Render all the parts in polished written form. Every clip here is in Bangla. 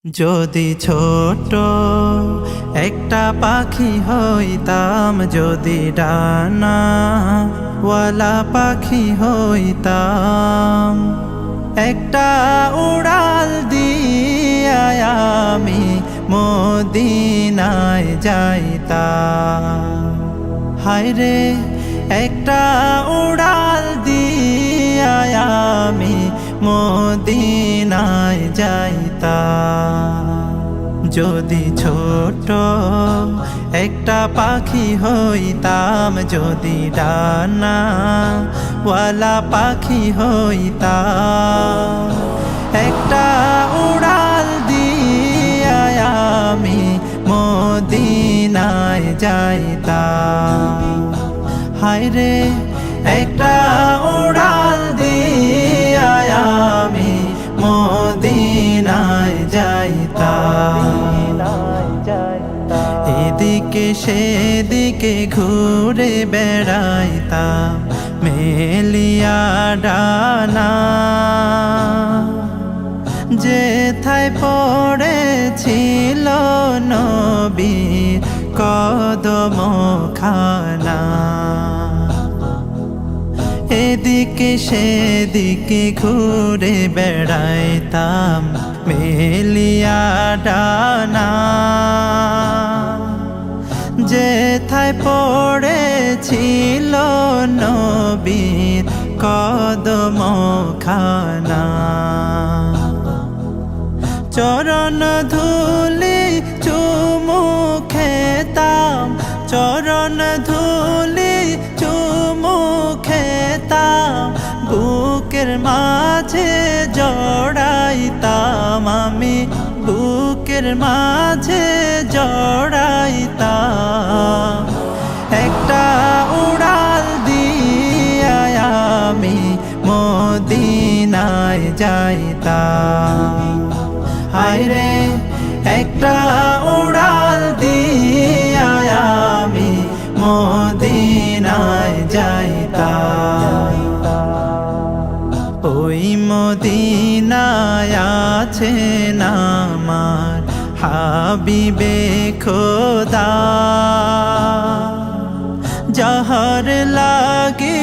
যদি ছোট একটা পাখি হইতাম, যদি ডানাওয়ালা পাখি হইতাম, একটা উড়াল দিয়া আমি মদিনায় যাইতাম। হায়রে একটা উড়াল দিয়া আমি মদিনায় যাইতাম। যদি ছোট একটা পাখি হইতাম, যদি ডানাওয়ালা পাখি হইতাম, একটা উড়াল দিয়া আমি মদিনায় যাইতাম। হায়রে একটা উড়াল দিয়া আমি মদিনায় যাইতাম। এদিকে সেদিকে ঘুরে বেড়াইতাম মেলিয়া ডানা, যেথায় পড়েছিল নবীর কদমখানা। এদিকে সেদিকে ঘুরে বেড়াইতাম মেলিয়া ডানা, যেথায় পড়েছিল নবীর কদমখানা। চরণ ধুলি চুমু খেতাম, চরণ ধুলি চুমু খেতাম, বুকের মাঝে জড়াইতাম আমি, বুকের মাঝে জড়াইতাম। একটা উড়াল দিয়া আমি মদিনায় যাইতাম। হায়রে একটা উড়াল দিয়া আমি মদিনায় যাইতাম। ওই মদিনায় আছেন আমার হাবিবে খোদা, যাহার লাগে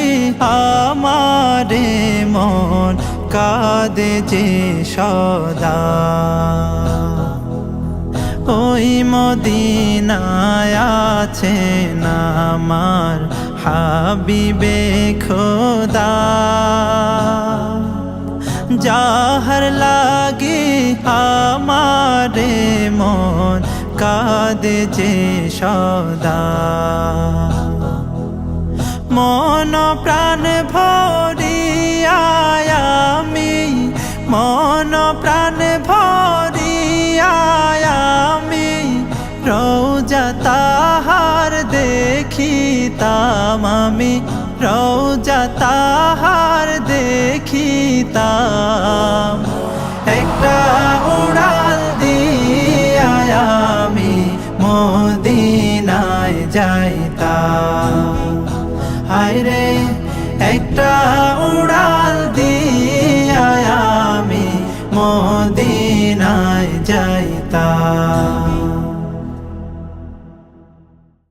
আমারে মন কাঁদে যে সদা। ওই মদিনায় আছেন আমার হাবিবে খোদা, যাহার লাগে আমারে মন কাঁদে যে সদা। মন প্রাণ ভরিয়া আমি, মন প্রাণ ভরিয়া আমি রওজা তাহার দেখিতাম আমি, রওজা তাহার দেখিতাম। একটা উড়াল দিয়া আমি মদিনায় যাইতাম। হায়রে একটা